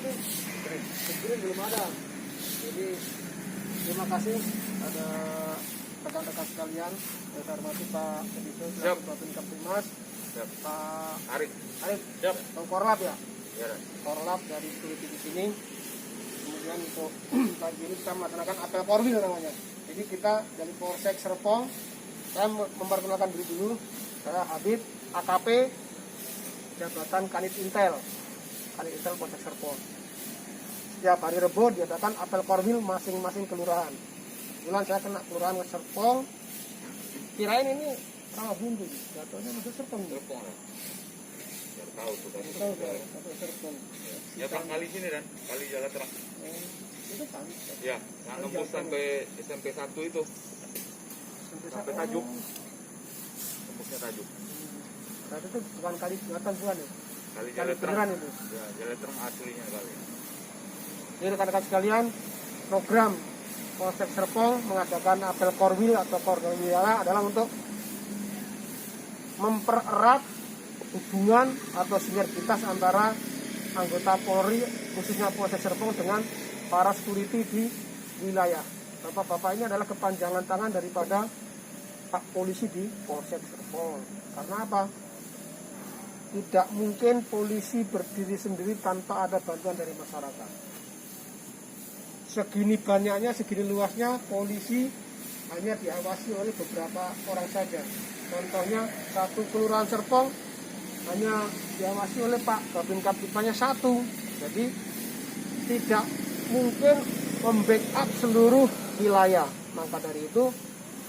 ini green belum ada. Jadi terima kasih ada rekan-rekan sekalian, saya hormati Pak Editor, Bapak Kaptimas, Pak Arif, Arif, Korlap ya, ya. Korlap dari security di sini. Kemudian untuk pagi ini kita melaksanakan apel Korwil namanya. Jadi kita dari Polsek Serpong, saya memperkenalkan diri dulu, saya Habib, AKP, Jabatan Kanit Intel Polsek Serpong. Setiap hari Rebo diadakan apel Korwil masing-masing kelurahan. Kebetulan saya kena kelurahan ke Serpong, kirain ini rawa buntu, jatuhnya masuk Serpong. Serpong ya. Biar tahu tuh kan. Tahu kan, masuk Serpong. Ya Pak, kali sini dan kali jalan terang. Itu kan. Ya, yang nembus sampai SMP 1 itu. Sampai Tajuk. Nembusnya Tajuk. Berarti itu bukan kali buatan bukan ya? Kali jalan terang. Beneran itu. Ya, jalan terang aslinya kali. Jadi rekan-rekan sekalian, program Polsek Serpong mengadakan apel Korwil atau Korwil adalah untuk mempererat hubungan atau sinergitas antara anggota Polri, khususnya Polsek Serpong dengan para security di wilayah. Bapak-bapak ini adalah kepanjangan tangan daripada Pak Polisi di Polsek Serpong. Karena apa? Tidak mungkin polisi berdiri sendiri tanpa ada bantuan dari masyarakat. Segini banyaknya, segini luasnya, polisi hanya diawasi oleh beberapa orang saja. Contohnya, satu kelurahan Serpong hanya diawasi oleh Pak Babin Kaptipannya satu. Jadi tidak mungkin membackup seluruh wilayah. Maka dari itu,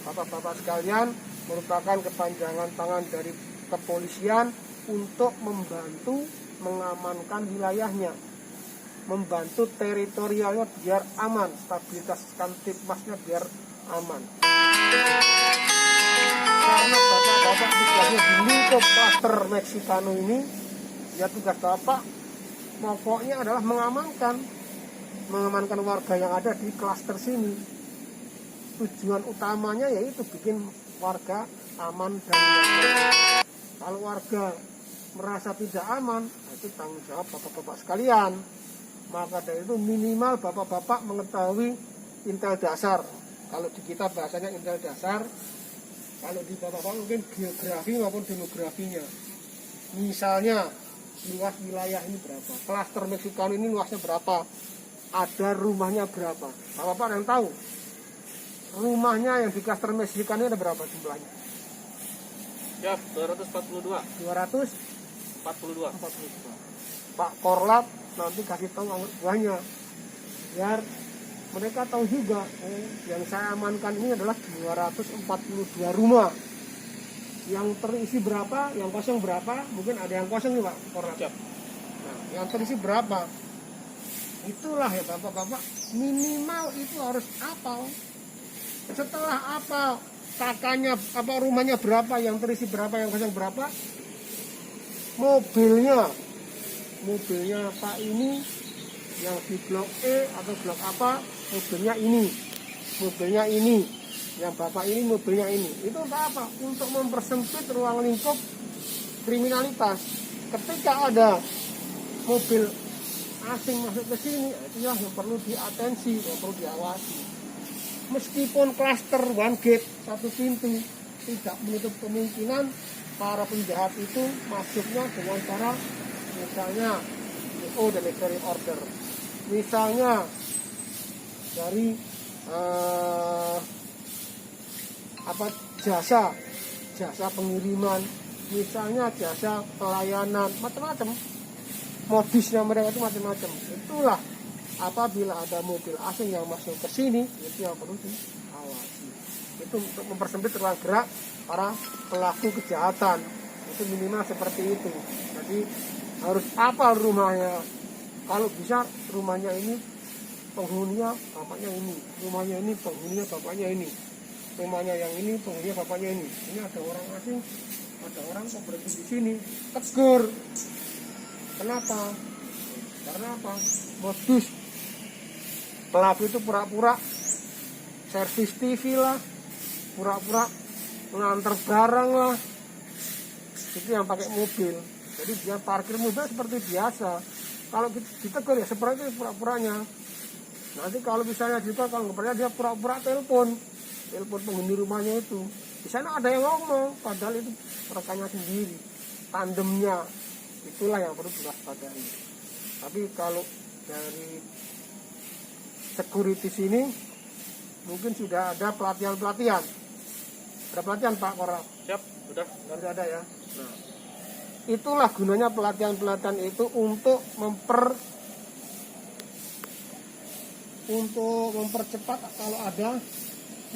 bapak-bapak sekalian, merupakan kepanjangan tangan dari kepolisian untuk membantu mengamankan wilayahnya, membantu teritorialnya biar aman, stabilitas Kamtipmasnya biar aman. Karena bapak-bapak tugasnya di lingkup klaster Meksikano ini, ya tugas bapak pokoknya adalah mengamankan warga yang ada di klaster sini. Tujuan utamanya yaitu bikin warga aman dan nyaman. Kalau warga merasa tidak aman, itu tanggung jawab bapak-bapak sekalian. Maka dari itu minimal bapak-bapak mengetahui intel dasar. Kalau di kita bahasanya intel dasar, kalau di bapak-bapak mungkin geografi maupun demografinya. Misalnya luas wilayah ini berapa, klaster Meksikano ini luasnya berapa, ada rumahnya berapa. Bapak-bapak ada yang tahu rumahnya yang di klaster Meksikano ini ada berapa jumlahnya? Ya, 242. 242. Pak Korlap nanti kasih tahu buahnya biar mereka tahu juga yang saya amankan ini adalah 242 rumah. Yang terisi berapa, yang kosong berapa, mungkin ada yang kosong nih Pak Korlap. Nah, yang terisi berapa, itulah ya bapak-bapak, minimal itu harus hafal. Setelah apa kakaknya, apa rumahnya berapa, yang terisi berapa, yang kosong berapa, mobilnya Pak ini yang di blok E atau blok apa, mobilnya ini, yang bapak ini mobilnya ini. Itu untuk apa? Untuk mempersempit ruang lingkup kriminalitas. Ketika ada mobil asing masuk ke sini, itulah yang perlu diatensi, yang perlu diawasi. Meskipun klaster one gate, satu pintu, tidak menutup kemungkinan para penjahat itu masuknya dengan cara misalnya DO, delivery order, misalnya dari jasa pengiriman, misalnya jasa pelayanan, macam-macam modusnya mereka itu macam-macam. Itulah apabila ada mobil asing yang masuk ke sini, itu yang perlu diawasi. Itu untuk mempersempit ruang gerak para pelaku kejahatan. Itu minimal seperti itu. Jadi harus hafal rumahnya. Kalau bisa rumahnya ini penghuninya bapaknya ini, rumahnya ini penghuninya bapaknya ini, rumahnya yang ini penghuninya bapaknya ini. Ini ada orang asing, ada orang kok berhenti di sini, tegur. Kenapa? Karena apa? Modus pelaku itu pura-pura servis TV lah, pura-pura nganter barang lah, itu yang pakai mobil. Jadi dia parkir mobil seperti biasa, kalau ditegur ya seperti itu pura-puranya. Nanti kalau misalnya juga kalau nggak percaya dia pura-pura telepon penghuni rumahnya itu. Di sana ada yang ngomong, padahal itu rekannya sendiri, tandemnya. Itulah yang perlu diwaspadai. Tapi kalau dari security sini mungkin sudah ada pelatihan. Ada pelatihan Pak Kora? Siap, sudah. Sudah ada ya. Nah, itulah gunanya pelatihan itu untuk mempercepat kalau ada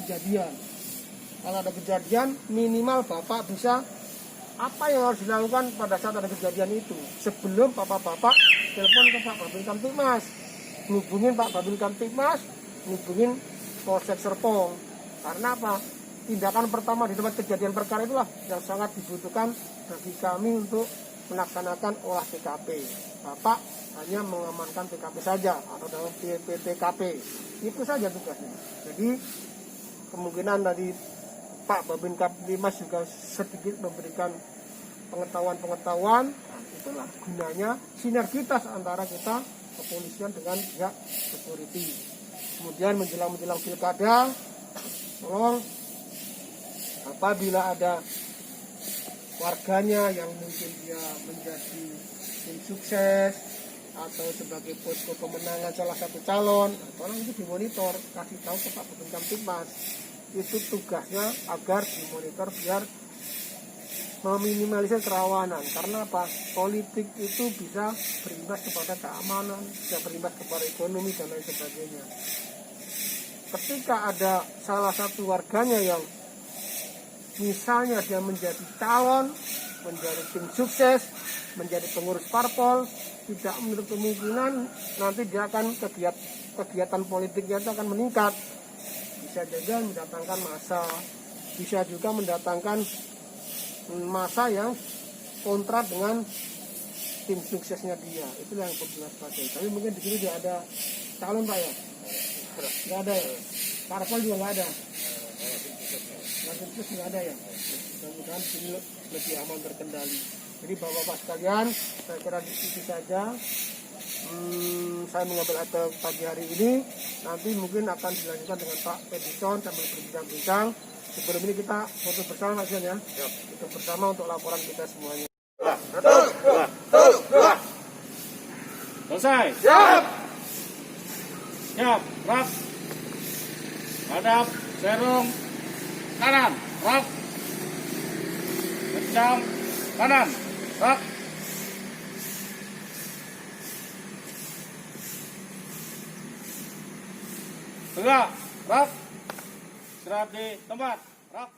kejadian. Kalau ada kejadian, minimal Bapak bisa apa yang harus dilakukan pada saat ada kejadian itu. Sebelum Bapak telepon ke Pak Babin Kamtipmas, ngubungin Pak Babin Kamtipmas, ngubungin Polsek Serpong. Karena apa? Tindakan pertama di tempat kejadian perkara itulah yang sangat dibutuhkan bagi kami untuk melaksanakan olah TKP. Bapak hanya mengamankan TKP saja atau dalam PTKP. Itu saja tugasnya. Jadi kemungkinan dari Pak Babin Kamtipmas juga sedikit memberikan pengetahuan. Itulah gunanya sinergitas antara kita kepolisian dengan pihak security. Kemudian menjelang pilkada, tolong apabila ada warganya yang mungkin dia menjadi tim sukses atau sebagai posko kemenangan salah satu calon, tolong itu dimonitor, kasih tahu ke Pak Babin Kamtipmas. Itu tugasnya agar dimonitor biar meminimalisir kerawanan. Karena apa? Politik itu bisa berimbas kepada keamanan, bisa berimbas kepada ekonomi dan lain sebagainya. Ketika ada salah satu warganya yang misalnya dia menjadi calon, menjadi tim sukses, menjadi pengurus parpol, tidak menutup kemungkinan nanti dia akan kegiatan politiknya itu akan meningkat. Bisa juga mendatangkan massa, bisa juga mendatangkan massa yang kontra dengan tim suksesnya dia. Itulah yang perlu diwaspadai. Tapi mungkin di sini tidak ada calon Pak ya? Tidak ada ya? Parpol juga nggak ada? Tim sukses nggak ada ya? Mudah-mudahan di sini lebih aman terkendali. Jadi Bapak-Bapak sekalian, saya kira itu saja. Saya mengambil akte pagi hari ini. Nanti mungkin akan dilanjutkan dengan Pak Edison sambil berbincang-bincang. Sebelum ini kita foto bersama Mas Jan ya. Foto bersama untuk laporan kita semuanya. Selesai. Siap. Siap. Rap. Hadap. Serung. Kanan. Rap. Kencang. Kanan. Rap. Tegak. Rap. Istirahat di tempat. Rap.